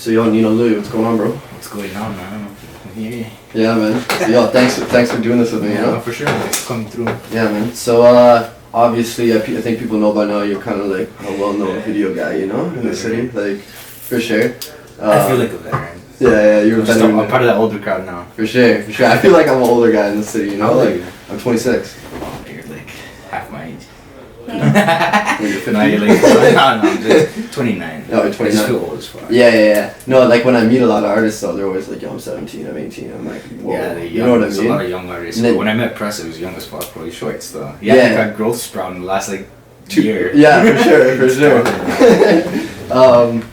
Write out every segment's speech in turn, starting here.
So yo, Nino Luey, what's going on, bro? What's going on, man? Yeah. Yeah, man. So, yo, thanks for doing this with me. Yeah, you know? for sure. It's coming through. Yeah, man. So obviously, I think people know by now you're kind of like a well-known video guy, you know, in the city, like for sure. I feel like a veteran. Yeah, you're a veteran. I'm part of that older crowd now. For sure. I feel like I'm an older guy in the city, you know. How old are Like you? I'm 26. Oh, you're like half my age. You're 50? No, you're like no, I'm just 29. No, you're 29. I just feel old as fuck. Yeah. No, like when I meet a lot of artists, though, they're always like, yo, I'm 17, I'm 18. I'm like, whoa. Yeah, you know what I There's a lot mean? of young artists. And then- When I met Pressa, he was young as fuck, bro. He's short still. Yeah. Yeah, got growth sprout in the last like year. Yeah, for sure.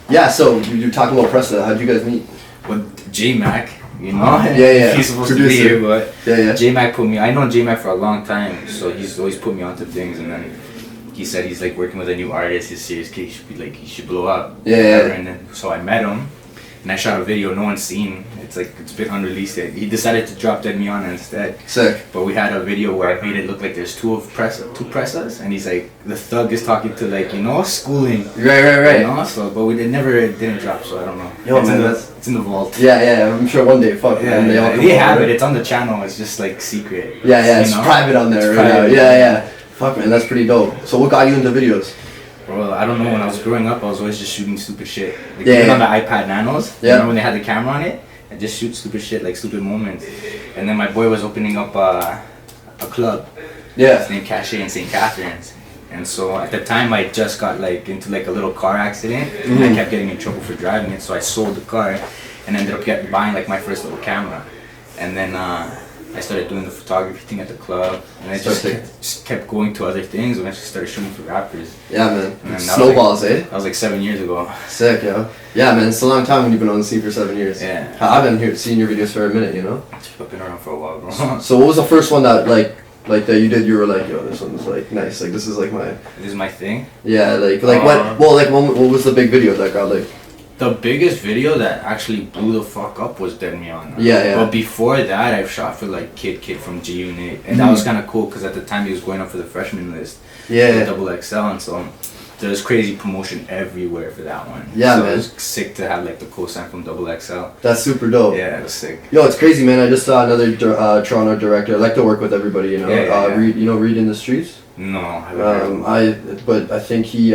Yeah, so you're talking about Pressa. How'd you guys meet? With J-Mac, you know? Yeah. He's supposed Producer. to be here, but Yeah. J-Mac put me, I know J-Mac for a long time, so he's always put me onto things, and then he said he's like working with a new artist, he's serious kid, he should be like, he should blow up. Yeah. And then, so I met him, and I shot a video no one's seen, it's been unreleased yet. He decided to drop Dead Me On instead. Sick. But we had a video where I made it look like there's two Pressas, and he's like, the thug is talking to like, you know, schooling. Right. You know, so, but it didn't drop, so I don't know. Yo, it's man, it's in the vault. Yeah, I'm sure one day, man, they all come They have over. it. It's on the channel. It's just like secret. Yeah, you it's know? private on there It's right now. private. Yeah. Fuck, man, that's pretty dope. So what got you into videos? Bro, I don't know. When I was growing up, I was always just shooting stupid shit. Like Yeah, even yeah. on the iPad Nanos. Yeah. Remember when they had the camera on it? I just shoot stupid shit, like stupid moments. And then my boy was opening up a club. Yeah. It's named Cache in St. Catharines. And so at the time I just got like into like a little car accident, and I kept getting in trouble for driving it, so I sold the car and ended up buying like my first little camera. And then I started doing the photography thing at the club, and I just kept going to other things. Eventually started shooting for rappers. Yeah, man. And then Snowballs, that was like 7 years ago. Sick, yo. Yeah, man, it's a long time when you've been on the scene for 7 years. Yeah. I've been here seeing your videos for a minute, you know? I've been around for a while, bro. So what was the first one that that you did? You were like, yo, this one's like nice. Like this is like my. This is my thing. Yeah, what was the big video that got like? The biggest video that actually blew the fuck up was Dead Me On. Yeah. But before that, I've shot for like Kid from G Unit, and that was kind of cool because at the time he was going up for the freshman list. Yeah. Double XL, and so there's crazy promotion everywhere for that one. Yeah, so man. It was sick to have like the cosign from Double XL. That's super dope. Yeah, it was sick. Yo, it's crazy, man. I just saw another Toronto director. I like to work with everybody, you know. Yeah. Read in the streets. No, I haven't heard. But I think he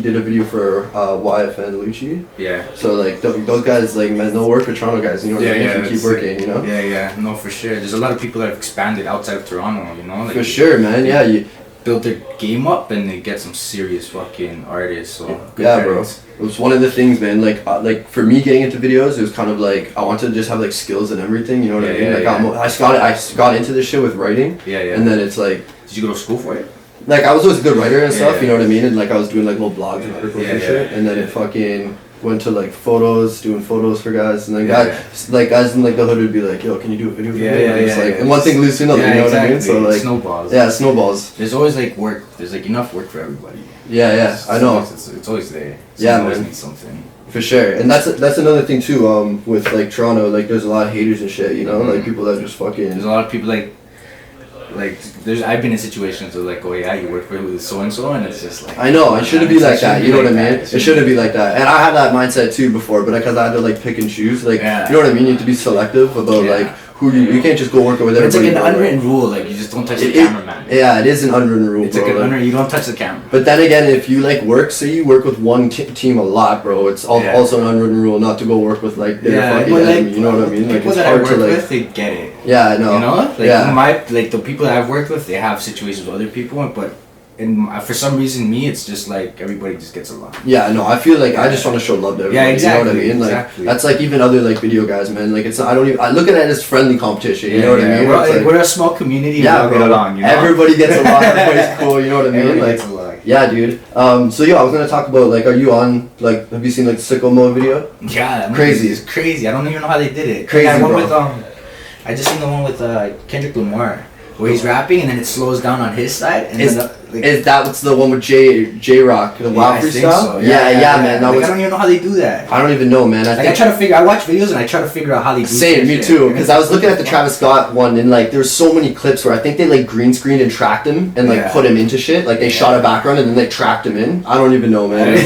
did a video for YFN Lucci. Yeah. So like those guys, like man, they'll work with Toronto guys. You know, they keep working. You know. Yeah. No, for sure. There's a lot of people that have expanded outside of Toronto. You know. Like, For sure, man. Yeah. build their game up and they get some serious fucking artists. So good Yeah, bro. parents. It was one of the things, man. Like for me getting into videos, it was kind of like I wanted to just have like skills and everything. You know what I mean? I got into this shit with writing. Yeah. And then it's like. Did you go to school for it? Like I was always a good writer and stuff. Yeah. You know what I mean? And like I was doing like little blogs and articles and shit. And then it fucking went to like doing photos for guys. And then guys in like the hood would be like, yo, can you do a video for me? And it's like, and one thing leads to another. You know what I mean? So like snowballs. Yeah, snowballs. There's always like work. There's like enough work for everybody. Yeah, I know. It's always there. Yeah, Someone always man. needs something. For sure, and that's another thing too. With like Toronto, like there's a lot of haters and shit. You know, like people that just fucking. There's a lot of people like I've been in situations where like, oh yeah, you work with so and so, and it's just like. I know, it shouldn't be like that. You know what I mean? It It shouldn't be like that. And I had that mindset too before, but because I had to like pick and choose, like Yeah. you know what I mean. You have to be selective about like who you can't just go work with everybody. It's like an bro, unwritten rule, like you just don't touch the It- cameraman. Yeah, it is an unwritten rule, It's bro. like an like- unwritten. You don't touch the camera. But then again, if you like work, say you work with one team a lot, bro, it's also an unwritten rule not to go work with like their fucking but enemy. You know what I mean? Like people it's that I hard work to like. with, they get it. Yeah, I know. You know, like Yeah. the people that I've worked with, they have situations with other people, but for some reason, me, it's just like everybody just gets along. Yeah, no, I feel like I just want to show love to everybody. Yeah, exactly. You know what I mean? Like exactly. that's like even other like video guys, man. Like it's not, I look at it as friendly competition. You know what I mean? It's like, We're a small community. yeah, we all bro. get along. You know? Everybody gets along. Everybody's cool. You know what I mean? Everybody Like gets along. yeah, dude. So I was gonna talk about like, are you on like? Have you seen like the Sicko Mode video? Yeah, that Crazy. It's crazy. I don't even know how they did it. Crazy, I went bro. with I just seen the one with Kendrick Lamar. Where he's rapping and then it slows down on his side and then Is that what's the one with J Rock, the Wild Freestyle? So. Yeah, man. That like, was, I don't even know how they do that. I don't even know, man. I watch videos and I try to figure out how they do Same, me too. Because I was looking at the Travis Scott one and like there was so many clips where I think they like green screened and tracked him and like put him into shit. Like they shot a background and then they tracked him in. I don't even know, man.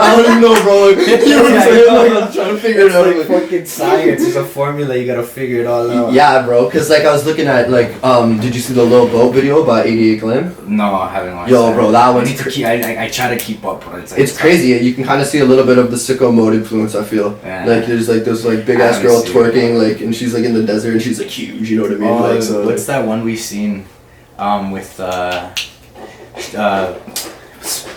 I don't even know, bro. Like, you know what I'm saying? Like, I'm trying to figure it out. It's like fucking science. It's a formula. You gotta figure it all out. Yeah, bro. Because like I was looking at like did you see the Lil Boat video by 88 Glim? No, I haven't watched. Yo, bro, that one's. I try to keep up, but it's like it's crazy. You can kind of see a little bit of the sicko mode influence. I feel like there's like this like big ass girl twerking like, and she's like in the desert and she's like huge. You know what I mean? Oh, like, so, what's that one we've seen, with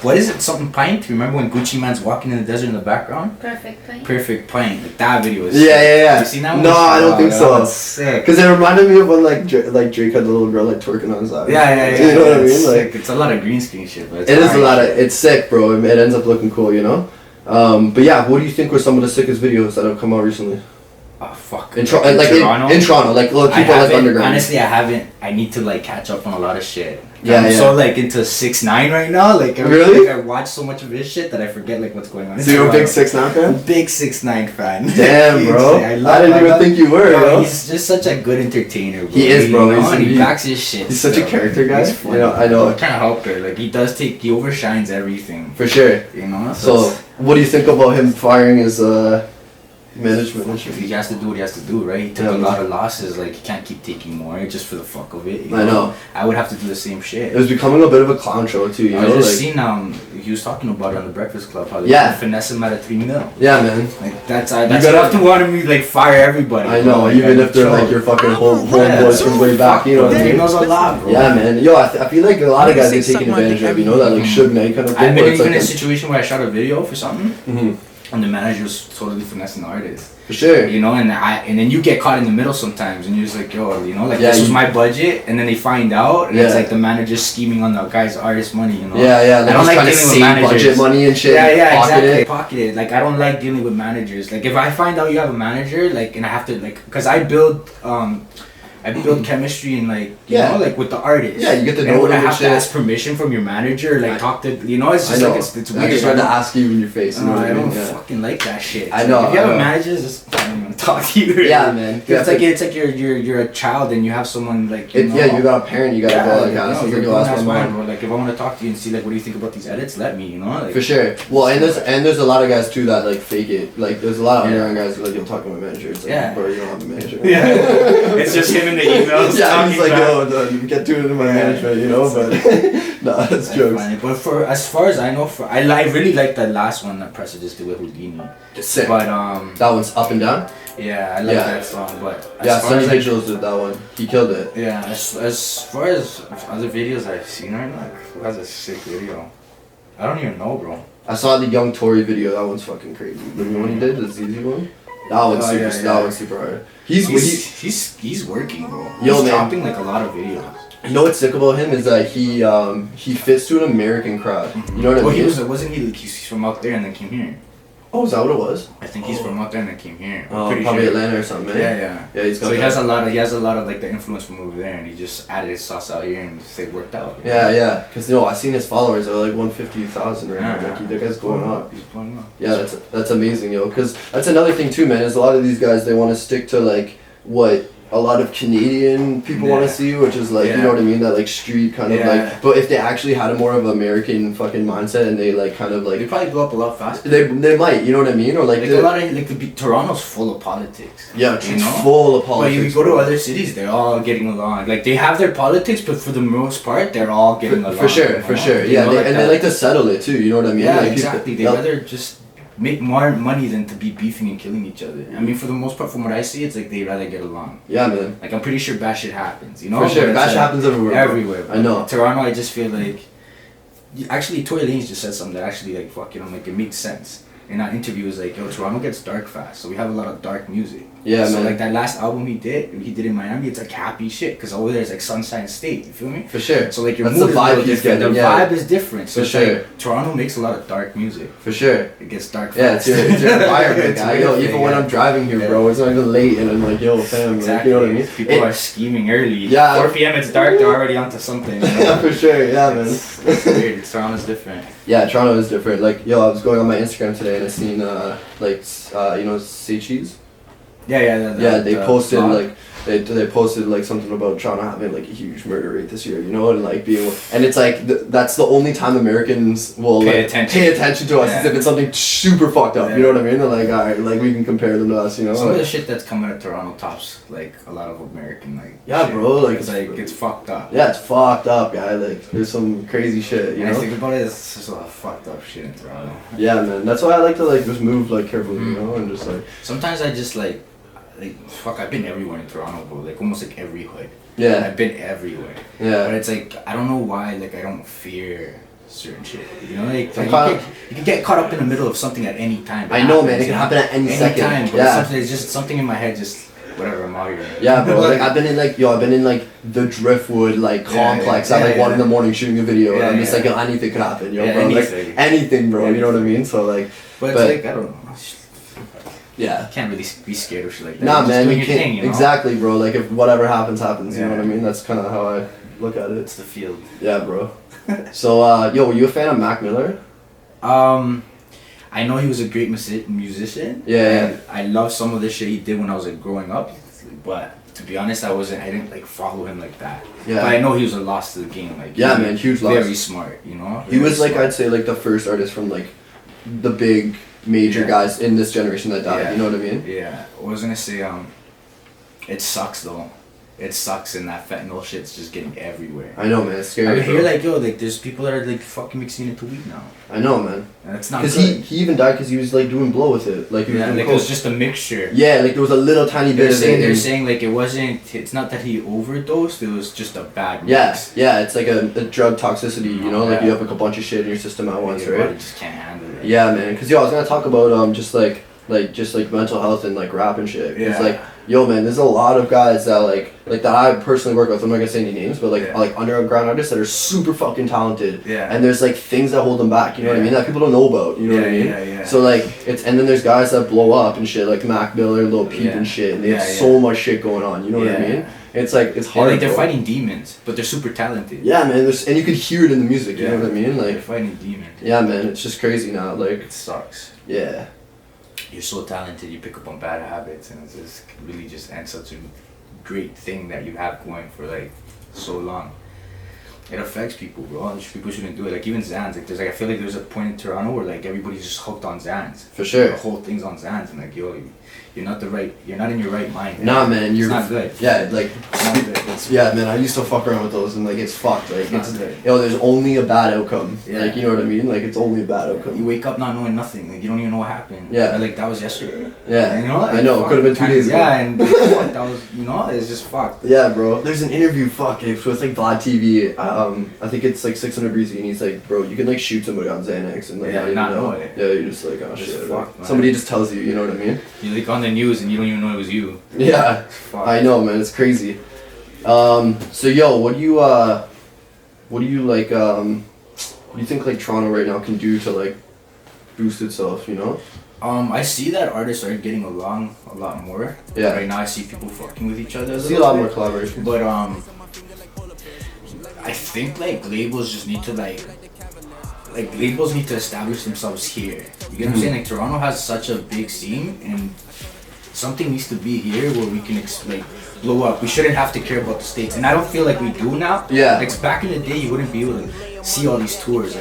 what is it? Something Pint? Remember when Gucci Man's walking in the desert in the background? Perfect Pint. Perfect Pint. Like that video is. Yeah. You seen that one? No, I don't think so. Sick. Because it reminded me of when like Drake had the little girl like twerking on his side. Yeah. You know what I mean? Like it's a lot of green screen shit, but it is a lot of. It's sick, bro. It ends up looking cool, you know. But yeah, what do you think were some of the sickest videos that have come out recently? Oh fuck. In Toronto, like little people like underground. Honestly, I haven't. I need to like catch up on a lot of shit. Yeah, I'm so like into 6ix9ine right now. Like really? I watch so much of his shit that I forget like what's going on. So you're a big 6ix9ine fan? Big 6ix9ine fan. Damn, bro. I didn't even think you were. Bro. He's just such a good entertainer. Bro. He is, bro. He backs his shit. He's such a character guy. You know, I know. I can't help it. Like he overshines everything. For sure. You know. So what do you think about him firing his management? He has to do what he has to do, right? He took a lot of losses. Like he can't keep taking more just for the fuck of it. I know. I would have to do the same shit. It was becoming a bit of a clown show too. You know, I just seen he was talking about it on the Breakfast Club. How they finesse him at a 3 mil. Yeah, man. Like that's enough to want me like fire everybody. I know, even if they're like your fucking homeboys from way back. You know what I mean? He knows a lot, bro. Yeah, man. Yo, I feel like a lot of guys get taken advantage of. You know that like Suge Knight kind of thing. I've been even in a situation where I shot a video for something. And the manager was totally finessing the artist. For sure. You know, and then you get caught in the middle sometimes, and you're just like, yo, you know, like this was my budget, and then they find out, and it's like the manager's scheming on the guy's artist money, you know. Yeah. I don't like trying to dealing with save managers. Budget money and shit. Yeah, exactly. Pocket it. Like I don't like dealing with managers. Like if I find out you have a manager, like, and I have to like, cause I build chemistry and like you know like with the artist. Yeah, you get to know them. I and have shit. to ask permission from your manager, like talk to you know. It's just like it's weird. I just tried to ask you in your face. You know I don't fucking like that shit. I know. If you have a manager, just I don't even talk to you. Yeah, man. It's like you're a child and you have someone like you got a parent. You gotta go like that. You're doing that's fine, bro. Like if I want to talk to you and see like what do you think about these edits, let me. You know. Like, for sure. Well, and there's a lot of guys too that like fake it. Like there's a lot of underground guys who like you'll talk to my manager. It's like, bro, you don't have a manager. Yeah. It's just him in the emails. Yeah, he's like, yo, you get to it in my management, you know, but no, that's jokes. Funny. But for as far as I know, I really like that last one that Pressa just did with Houdini. Sick. But that one's Up and Down. Yeah, I like that song. But Sunny Vigils did that one. He killed it. Yeah, as far as other videos I've seen right now, like, who has a sick video? I don't even know, bro. I saw the Young Tory video. That one's fucking crazy. The one he did, the ZZ one. That one's super hard. He's working, bro. Yo, he's man. dropping like a lot of videos. You know what's sick about him is that he fits to an American crowd. You know what I mean? Wasn't he like he's from out there and then came here? Oh, is that what it was? I think he's from out there and then came here. Probably sure. Atlanta or something. Yeah. Yeah, he's got. So he has a lot of like the influence from over there, and he just added his sauce out here and just like worked out. Yeah. Because I seen his followers are like 150,000 right now. Like that guy's going up. He's blowing up. Yeah, that's amazing, yo. Because that's another thing too, man. Is a lot of these guys they want to stick to like what a lot of Canadian people want to see, which is like, you know what I mean, that like street kind of like, but if they actually had a more of American fucking mindset and they like kind of like, they'd probably blow up a lot faster. They might, you know what I mean, or like a lot of like Toronto's full of politics. Yeah, it's full of politics. But you go to other cities, they're all getting along. Like they have their politics, but for the most part, they're all getting along. For sure. Yeah, they like to settle it too. You know what I mean? Yeah, like, exactly. They rather just make more money than to be beefing and killing each other. I mean, for the most part, from what I see, it's like they rather get along. Yeah, man. Like I'm pretty sure bad shit happens. You know, for sure, bad shit happens everywhere. Everywhere. I know. Toronto, I just feel like, actually, Tory Lanez just said something that actually like fucking, I'm like, it makes sense. in that interview was like, yo, Toronto gets dark fast, so we have a lot of dark music. Yeah, so man. like that last album he did in Miami, it's like happy shit, because over there it's like Sunshine State, you feel me? For sure. So like your That's mood the is a vibe little he's different. getting, The vibe is different. So For it's sure. like Toronto makes a lot of dark music. For sure. It gets dark Yeah, fast. it's your environment, It's guy. weird Yo, thing, even when yeah. I'm driving here, bro, it's not even late, and I'm like, yo, fam, Exactly. like, you know what I mean? People are scheming early. Yeah. 4 p.m. it's dark, they're already onto something. You know? Yeah, for sure. Yeah, man. It's weird. Toronto's different. Yeah, Toronto is different. Like, yo, I was going on my Instagram today and I seen, you know, Say Cheese? Yeah, They posted vlog. like they posted like something about Toronto having like a huge murder rate this year, you know, and like being, and it's like that's the only time Americans will Pay like attention. pay attention to us is Yeah. if it's something super fucked up. Yeah. You know what I mean? They're like, all right, like we can compare them to us, you know. Some of Like, the shit that's coming out of Toronto tops like a lot of American like. Yeah, shit. bro, like, it's fucked up. yeah, it's fucked up, guy. Like there's some crazy shit, you And know. I think about it, it's just a lot of fucked up shit in Toronto. Yeah, man. That's why I like to like just move like carefully, you know, and just like Sometimes I just like fuck. I've been everywhere in Toronto, bro. Like almost like every hood. yeah, I've been everywhere. But yeah. it's like I don't know why. Like I don't fear certain shit. You know, like Sometimes- you can get caught up in the middle of something at any time. I know, man. It can happen at any second. time. But Yeah. it's just something in my head. Just whatever. I'm out here. Yeah, bro. Like I've been in like the Driftwood like complex at like 1 in the morning shooting a video, and I'm just like, yo, anything could happen, yo, Yeah, bro. anything. Like anything, bro. You know what I mean? So like, But it's But- like I don't know. yeah. Can't really be scared of shit like that. Nah, You're just man. doing You your can't thing, you know? exactly, bro. Like if whatever happens, happens. You know Yeah. what I mean? That's kind of how I look at it. It's the field. Yeah, bro. So, yo, were you a fan of Mac Miller? I know he was a great musician. Yeah. And I love some of the shit he did when I was like growing up, but to be honest, I didn't like follow him like that. Yeah. But I know he was a loss to the game. Like Yeah, he- man, huge loss. Very smart, you know. He Very was like smart. I'd say like the first artist from like the big major Yeah. guys in this generation that died. Yeah. You know what I mean? Yeah, I was gonna say it sucks though. It sucks, and that fentanyl shit's just getting everywhere. I know, man. It's scary. I mean, bro. here, like, yo, like, there's people that are, like, fucking mixing it into weed now. I know, man. And it's not Because good. he even died because he was like doing blow with it. Like he was Yeah, doing like, it coke. was just a mixture. Yeah, like there was a little tiny bit of it. They're in- saying, like, it's not that he overdosed, it was just a bad Yeah, mix. yeah, it's like a drug toxicity, you know, like Yeah. you have like a bunch of shit in your system at once, Your right? body just can't handle it. Yeah, man. Because yo, I was gonna talk about just like mental health and like rap and shit. It's Yeah. like, yo, man, there's a lot of guys that like that I personally work with. I'm not gonna say any names, but like Yeah. like underground artists that are super fucking talented. Yeah. And there's like things that hold them back. You know what I Yeah. mean? That people don't know about. You know what I mean? Yeah. So like and then there's guys that blow up and shit like Mac Miller, Lil Peep Yeah. and shit, and they have Yeah, so much shit going on. You know what I Yeah. mean? It's like it's And, hard. like, they're bro. fighting demons, but they're super talented. Yeah, man. And you could hear it in the music. You know what I mean? They're Like, fighting demons. yeah, man. It's just crazy now. Like, It sucks. yeah. You're so talented, you pick up on bad habits, and it's just really just ends such a great thing that you have going for like so long. It affects people, bro. People shouldn't do it. Like even Xans, like I feel like there's a point in Toronto where like everybody's just hooked on Xans. For sure. The whole thing's on Xans, and like yo, you're not in your right mind. Nah, man. You're It's not good. Yeah, like. It's not good. It's, Yeah, man, I used to fuck around with those and like it's fucked. Like not it's good. yo, there's only a bad outcome. Yeah. Like you know what I mean? Like it's only a bad You outcome. wake up not knowing nothing. Like you don't even know what happened. Yeah. Like that was yesterday. Yeah. And, you know, like, I know. It fuck, could have been 2 days ago. Yeah, and fuck, that was it's just fucked. Yeah, bro. There's an interview. Fuck, it's with like Vlad TV. I think it's like 600 Breezy, and he's like, bro, you can like shoot somebody on Xanax and like Yeah, not even not know. know it. Yeah, you're just like, oh Just shit. fucked, Like, man. somebody just tells you. You know what I mean? You like on the news and you don't even know it was you. Yeah. Fuck. I know, man. It's crazy. So yo, what do you like? What do you think like Toronto right now can do to like boost itself? You know? I see that artists are getting along a lot more. Yeah. Right now, I see people fucking with each other. I see a lot more collaboration. But I think like labels just need to like labels need to establish themselves here. You get what I'm saying? Like Toronto has such a big scene, and something needs to be here where we can like blow up. We shouldn't have to care about the States, and I don't feel like we do now. Yeah. Like back in the day, you wouldn't be able to see all these tours,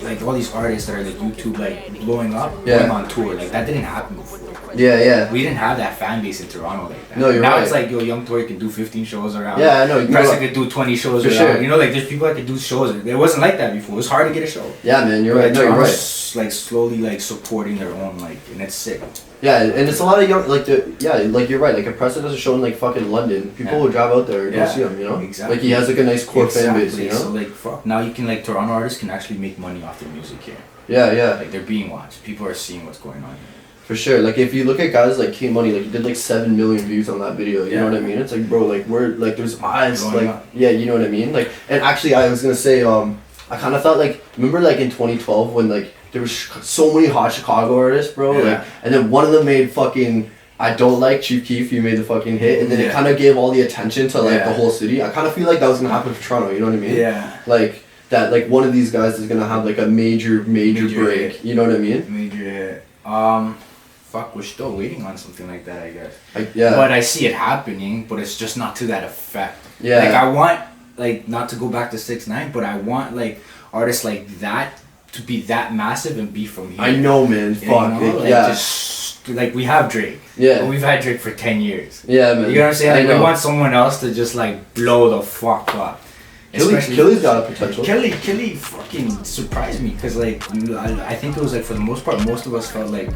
like all these artists that are like YouTube like blowing up, Yeah. going on tour. Like that didn't happen before. Yeah, yeah. We didn't have that fan base in Toronto like that. No, you're now right. it's like yo, Young Tory can do 15 shows around. Yeah, I know. You Pressa know, could do 20 shows For around. sure. You know, like there's people that could do shows. It wasn't like that before. It was hard to get a show. yeah, man, you're But, right. No, you're right. Toronto's, like slowly like supporting their own like, and it's sick. Yeah, and it's a lot of young, like like you're right. Like if Pressa does a show in like fucking London, people Yeah. will drive out there and go Yeah, see him. You know, exactly. like he has like a nice core fan base. You know, So like fuck, now you can like Toronto artists can actually make money off their music here. Yeah, yeah. Like they're being watched. People are seeing what's going on. For sure. Like if you look at guys like K Money, like he did like 7 million views on that video. You know what I mean? It's like, bro, like we're like there's eyes, like yeah, you know what I mean? Like, and actually I was gonna say, I kind of thought like, remember like in 2012 when like there was so many hot Chicago artists, bro, like, and then one of them made fucking I Don't Like Chief Keef, you made the fucking hit, and then it kind of gave all the attention to like the whole city. I kind of feel like that was gonna happen for Toronto. You know what I mean? Yeah. Like that, like one of these guys is gonna have like a major break. Hit. You know what I mean? Major hit. Fuck, we're still waiting on something like that, I guess. Yeah. But I see it happening, but it's just not to that effect. Yeah. Like I want, like, not to go back to 6ix9ine, but I want like artists like that to be that massive and be from here. I know, man. Fuck. You know? Like, just like we have Drake. Yeah. We've had Drake for 10 years. Yeah, man. You know what I'm saying? Like we want someone else to just like blow the fuck up. Killy's got a potential. Killy fucking surprised me because like I think it was like for the most part most of us felt like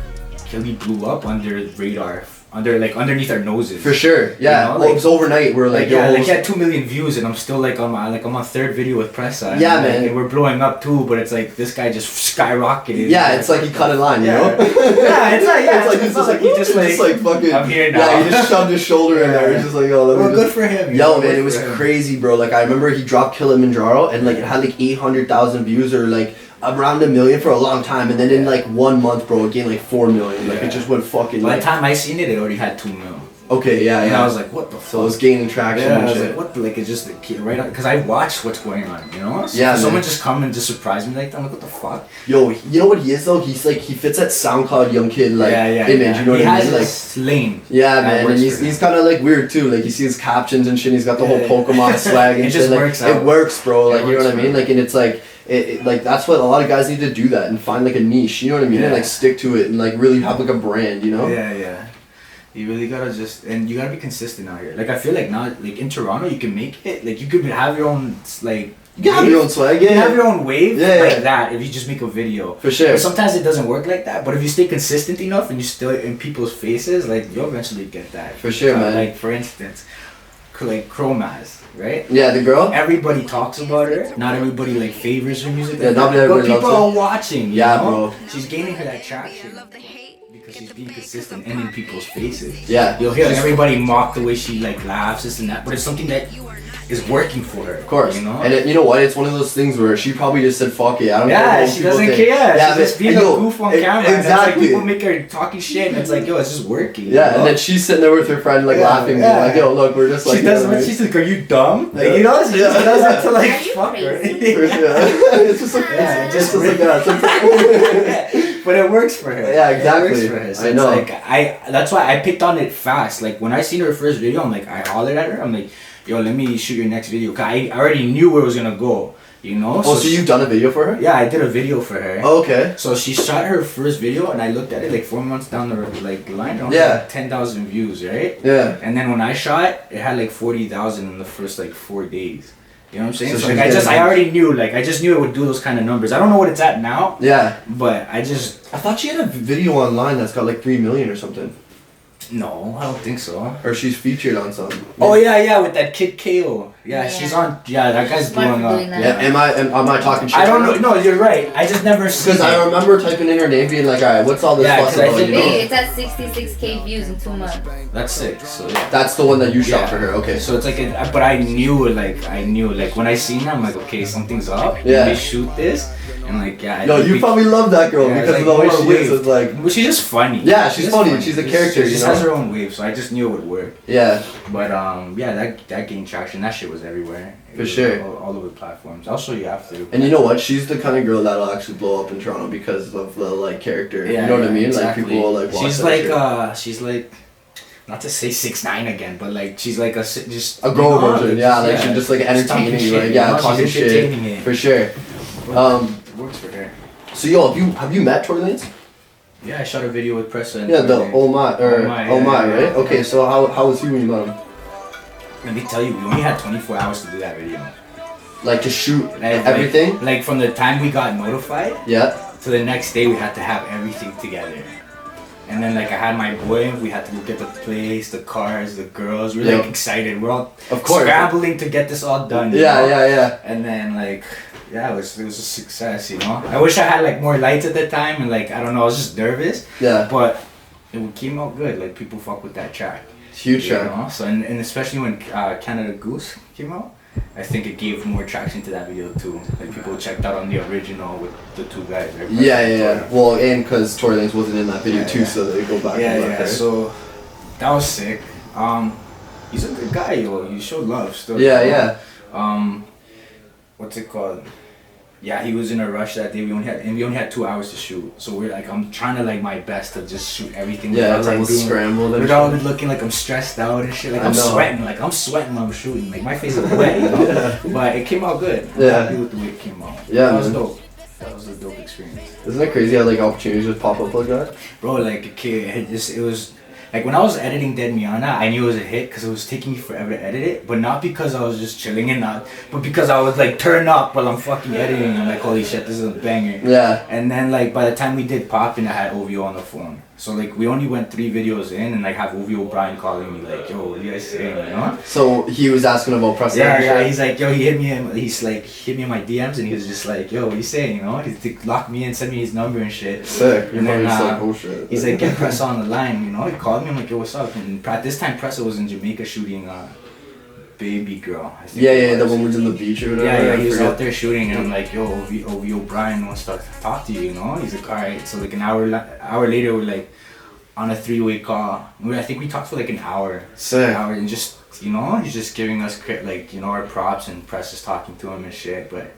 Killy blew up under the radar, underneath our noses. For sure, yeah. You know? Well, it was overnight. We're like, he had 2 million views, and I'm still like on my third video with Pressa. Yeah, man. And we're blowing up too, but it's like this guy just skyrocketed. Yeah, it's like he cut in line, you know. Yeah, it's like he just fucking. I'm here now. Yeah, he just shoved his shoulder in there. He's just like, oh, let me. Good for him. Yo, man, it was crazy, bro. Like I remember he dropped Kilimanjaro, and like it had like 800,000 views or like around 1 million for a long time, and then in like 1 month, bro, it gained like 4 million. Like it just went fucking. By the time I seen it, it already had 2 mil. Okay, yeah, and yeah. I was like, what the fuck? So it was gaining traction and I was shit. like, what? Like, it's just right on. Because I watched what's going on, you know? So yeah, someone just come and just surprise me like that. I'm like, what the fuck? Yo, you know what he is though? He's like, he fits that SoundCloud young kid like image, you know what I mean? He Like, has lane. Yeah, man, and he's kind of like weird too. Like you see his captions and shit. He's got the whole Pokemon swag and it shit. Just like, works out. It works, bro. Like you know what I mean? Like, and it's like. Like that's what a lot of guys need to do that and find like a niche, you know what I mean, and like stick to it and like really have like a brand, you know. Yeah. You really gotta you gotta be consistent out here. Like I feel like now, like in Toronto, you can make it. Like you could have your own like. You can have your own swag. Yeah. You can have your own wave like that if you just make a video. For sure. But sometimes it doesn't work like that. But if you stay consistent enough and you still in people's faces, like you'll eventually get that. For sure, man. Like for instance, like Chromaz. Right? Yeah, the girl? Everybody talks about her. Not everybody like favors her music. Yeah, not everybody but people loves are watching. Yeah, know? bro. She's gaining her that traction because she's being consistent and in people's faces. Yeah. You'll hear everybody mock the way she like laughs, this and that, but it's something that is working for her. Of course. You know? And you know what? It's one of those things where she probably just said, fuck it. I don't care. Yeah, she doesn't care. Yeah, she's just being a goof on camera. Exactly. Like, people make her talking shit and it's like, yo, it's just working. Yeah, and then she's sitting there with her friend like laughing like, yo, look, we're just like. She does what she's like, are you dumb? Like, you know, she just does it to like fuck her. It's just like, just like that. But it works for her. Yeah, exactly. It works for her. So I know. It's like, that's why I picked on it fast. Like when I seen her first video, I'm like, I hollered at her. I'm like, yo, let me shoot your next video. Cause I already knew where it was gonna go. You know? Oh, so you've done a video for her? Yeah, I did a video for her. Oh, okay. So she shot her first video, and I looked at it like 4 months down the line. It only had 10,000 views, right? Yeah. And then when I shot, it had like 40,000 in the first like 4 days. You know what I'm saying? So like I already knew, like I just knew it would do those kind of numbers. I don't know what it's at now. Yeah. But I thought she had a video online that's got like 3 million or something. No, I don't think so. Or she's featured on something. Oh yeah, with that Kid KO. Yeah, she's on. Yeah, that guy's blowing up. Yeah, am I talking shit? I don't know. No, you're right. I just never seen. Because I remember typing in her name, being like, all right, what's all this fuss about? You know? It's at 66K views in 2 months. That's sick. So yeah. That's the one that you shot for her. Okay. So it's like, but I knew when I seen her, I'm like, okay, something's up. Yeah. Let me shoot this. And like, yeah. Yo, you probably love that girl because of the way she is. It's like. Well, she's just funny. Yeah, she's funny. She's a character. She just has her own wave, so I just knew it would work. Yeah. But yeah, that gained traction. That shit was everywhere. For sure. All over the platforms. I'll show you after. And you know what? She's the kind of girl that'll actually blow up in Toronto because of the like character. Yeah, you know what I mean? Exactly. Like people will like watch she's like not to say 6ix9ine again, but like she's like just a girl version. Yeah, like she's just like entertaining you. Like talking shit. For sure. It works for her. So yo, have you met Tory Lanez? Yeah, I shot a video with Pressa. Yeah, the Oh My, right? Okay, so how was he when you met him? Let me tell you, we only had 24 hours to do that video. Like to shoot everything? Like from the time we got notified. Yeah. To the next day, we had to have everything together. And then like I had my boy, we had to go get the place, the cars, the girls. We're like excited. We're all scrambling to get this all done. Yeah. And then like yeah, it was a success, you know. I wish I had like more lights at the time and like I don't know, I was just nervous. Yeah. But it came out good. Like people fuck with that track. Huge track. Know? So and especially when Canada Goose came out, I think it gave more traction to that video too. Like people checked out on the original with the two guys. Right? Yeah. Well, and because Tory Lanez wasn't in that video too, so they go back. Yeah. So that was sick. He's a good guy, yo. He showed love still. Yeah. What's it called? Yeah, he was in a rush that day. We only had 2 hours to shoot. So we're like, I'm trying to like my best to just shoot everything. Yeah, it's like scrambled. Without it looking like I'm stressed out and shit. Like I'm sweating. Like I'm sweating when I'm shooting. Like my face is wet, you know. But it came out good. I'm happy with the way it came out. Yeah, that was dope. That was a dope experience. Isn't it crazy how like opportunities just pop up like that? Bro, like it was. Like when I was editing Dead Miana, I knew it was a hit because it was taking me forever to edit it, but not because I was just chilling and not, but because I was like turned up while I'm fucking editing. I'm like, holy shit, this is a banger. Yeah. And then like by the time we did Poppin', I had OVO on the phone. So like we only went 3 videos in and like have OVO Brian calling me like, yo, what are you guys saying, you know? So he was asking about Pressa. Yeah, he's like, yo, he hit me in my DMs and he was just like, yo, what are you saying, you know? He locked me in, sent me his number and shit. Sick. And then like, oh shit. He's like, get Pressa on the line, you know? He called me, I'm like, yo, what's up? And this time Pressa was in Jamaica shooting Baby Girl. I think Yeah, the one was in the beach or whatever. Yeah, he was out there shooting and I'm like, yo, OVO Brian wants to talk to you, you know? He's like, alright. So like an hour later, we're like on a 3-way call. I think we talked for like an hour. Sick. An hour and just, you know, he's just giving us like, you know, our props and Press is talking to him and shit. But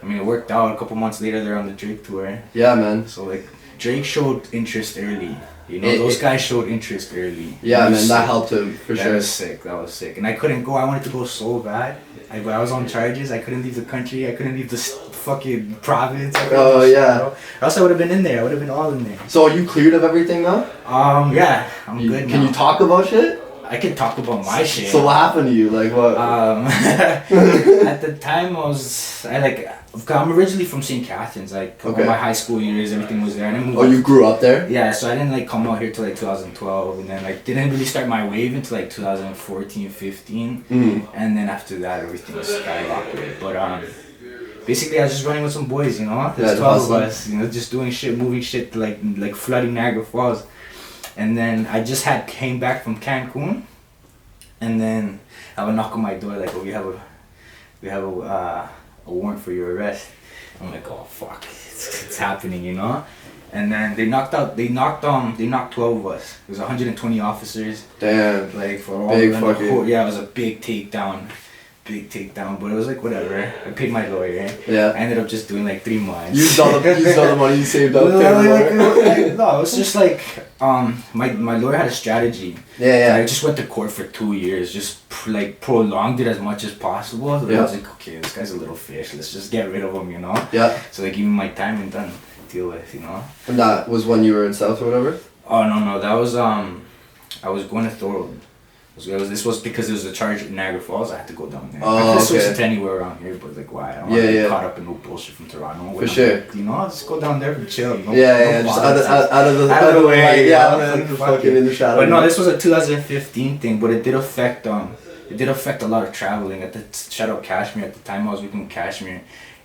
I mean, it worked out. A couple months later, they're on the Drake tour. Yeah, man. So like Drake showed interest early. You know, those guys showed interest early. Yeah, man, that helped him for sure. That was sick. And I couldn't go. I wanted to go so bad. I was on charges. I couldn't leave the country. I couldn't leave the fucking province. Oh, yeah. Or else I would have been in there. I would have been all in there. So are you cleared of everything now? Yeah, I'm good now. Can you talk about shit? I can talk about my shit. So what happened to you? Like what? At the time I'm originally from St. Catharines. Like all my high school years, everything was there. I didn't move you grew up there? Yeah, so I didn't like come out here till like 2012, and then like didn't really start my wave until like 2014, 15, and then after that everything was skyrocketed. But basically I was just running with some boys, you know. There's 12 of us, you know, just doing shit, moving shit, like flooding Niagara Falls. And then I just came back from Cancun, and then I would knock on my door like, oh, we have a warrant for your arrest. I'm like, oh fuck, it's happening, you know. And then they knocked 12 of us. It was 120 officers. Damn. Like for all big of fucking. it was a big takedown. But it was like whatever. I paid my lawyer. Yeah. I ended up just doing like 3 months. Used all the money you saved up. No, it was just like my lawyer had a strategy. Yeah. I just went to court for 2 years, just like prolonged it as much as possible. So I was like, okay, this guy's a little fish. Let's just get rid of him, you know. Yeah. So they gave me my time and done. Deal with, you know. And that was when you were in South or whatever. Oh no, that was I was going to Thorold. This was because there was a charge in Niagara Falls. I had to go down there. I could switch to anywhere around here, but like why? I don't want to get caught up in no bullshit from Toronto. For sure. Like, you know, just go down there and chill. Just out of the way. Yeah, fucking in the shadow. But no, this was a 2015 thing, but it did affect a lot of traveling. Shout out Kashmir. At the time, I was working in Kashmir.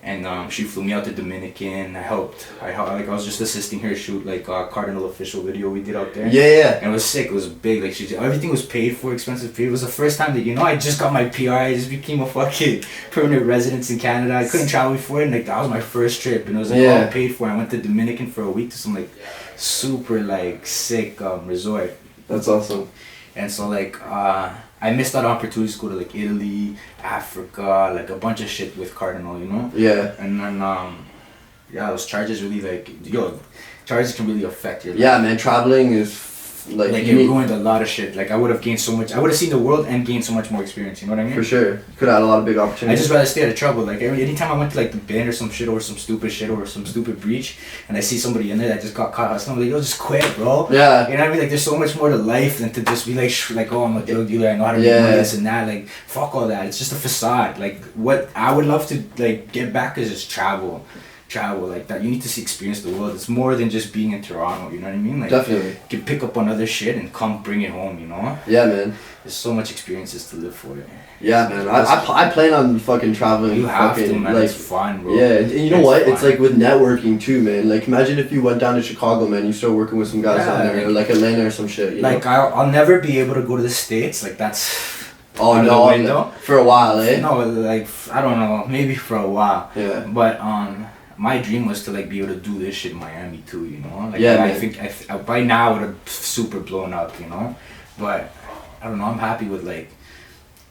And she flew me out to Dominican. I was just assisting her shoot like a Cardinal official video we did out there. Yeah. And it was sick. It was big. Like everything was paid for, expensive paid. It was the first time that, you know, I just got my PR. I just became a fucking permanent resident in Canada. I couldn't travel before, and like that was my first trip. And it was like all paid for. I went to Dominican for a week to some like super like sick resort. That's awesome. And so like I missed out on opportunities to go to like Italy, Africa, like a bunch of shit with Cardinal, you know? Yeah. And then those charges really charges can really affect your life. Yeah, man, traveling is like it ruined a lot of shit. Like I would have gained so much. I would have seen the world and gained so much more experience. You know what I mean? For sure. Could have had a lot of big opportunities. I just rather stay out of trouble. Like anytime I went to like the bend or some shit or some stupid shit or some stupid breach, and I see somebody in there that just got caught, I'm like, yo, just quit, bro. Yeah. You know what I mean? Like there's so much more to life than to just be like, oh, I'm a drug dealer. I know how to make money, this and that. Like fuck all that. It's just a facade. Like what I would love to like get back is just travel. travel like that. You need to experience the world. It's more than just being in Toronto, you know what I mean? Like, definitely. You can pick up on other shit and come bring it home, you know? Yeah, man. There's so much experiences to live for it. Yeah, man. I plan on fucking traveling. You have fucking, to, man. Like, it's fun, bro. Yeah, and you know it's what? Fun. It's like with networking too, man. Like, imagine if you went down to Chicago, man. You start working with some guys down there, like Atlanta or some shit. You like, know? I'll never be able to go to the States. Like, that's... Oh no! For a while, eh? No, like I don't know, maybe for a while. Yeah. But my dream was to like be able to do this shit in Miami too, you know. Like, yeah, I think by now it would have super blown up, you know. But I don't know. I'm happy with like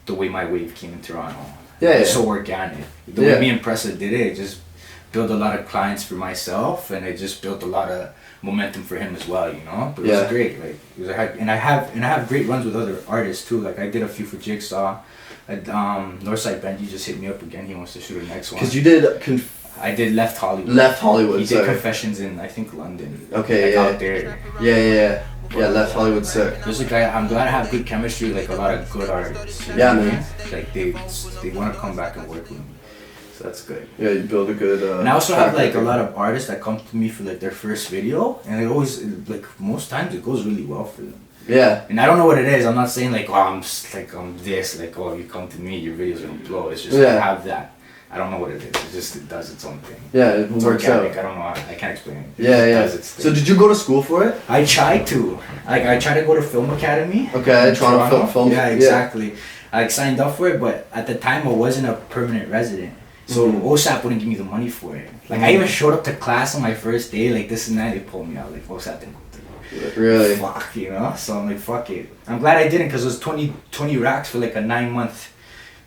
the way my wave came in Toronto. Yeah. It's so organic. The way me and Pressa did it just built a lot of clients for myself, and it just built a lot of momentum for him as well, you know. But it was great. Like, and I have great runs with other artists too. Like, I did a few for Jigsaw. Northside Benji just hit me up again. He wants to shoot a next one. Cause you did. I did Left Hollywood. Left Hollywood. He did Confessions in I think London. Okay. Like, out there. Yeah. Yeah, Left Hollywood sick. There's a guy. I'm glad I have good chemistry. Like a lot of good artists. Yeah, man. Like they want to come back and work with me. So that's good. Yeah, you build a good. And I also have like a lot of artists that come to me for like their first video, and it always like most times it goes really well for them. Yeah. And I don't know what it is. I'm not saying like I'm this like you come to me, your video's gonna blow. It's just I have that. I don't know what it is. It does its own thing. Yeah, it works out. I don't know. I can't explain it. Yeah. So did you go to school for it? I tried to. Like I tried to go to Film Academy. Okay, Toronto Film. Yeah, exactly. I signed up for it, but at the time I wasn't a permanent resident. So OSAP wouldn't give me the money for it. Like I even showed up to class on my first day, like this and that. They pulled me out. Like OSAP didn't go through. Really? Fuck, you know. So I'm like, fuck it. I'm glad I didn't, because it was 20 racks for like a 9-month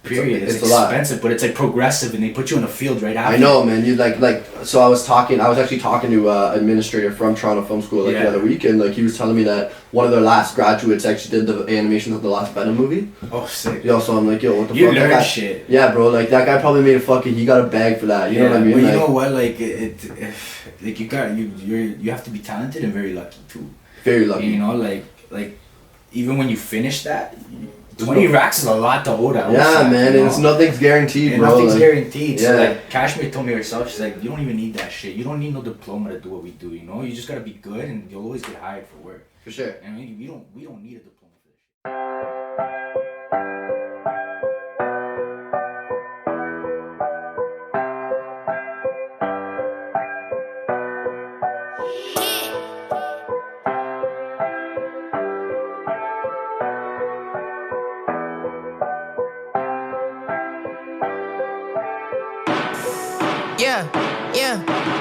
period. It's expensive, but it's like progressive, and they put you in a field right after. I know, man. You like. So I was actually talking to administrator from Toronto Film School the other week, and like he was telling me that one of their last graduates actually did the animations of the last Venom movie. Oh, sick. Yo, so I'm like, yo, what the fuck? You learn shit. Yeah, bro. Like that guy probably made a fucking. He got a bag for that. You know what I mean? But like, you know what? Like like you have to be talented and very lucky too. Very lucky. You know, like even when you finish that. 20 racks is a lot to hold out. Yeah, man, and it's nothing's guaranteed, and bro. Nothing's guaranteed. Yeah. So like, Kashmir told me herself, she's like, you don't even need that shit. You don't need no diploma to do what we do. You know, you just gotta be good, and you'll always get hired for work. For sure. And I mean, we don't need a diploma for this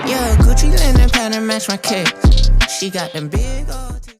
Yeah, Gucci linen pattern match my kicks. She got them big old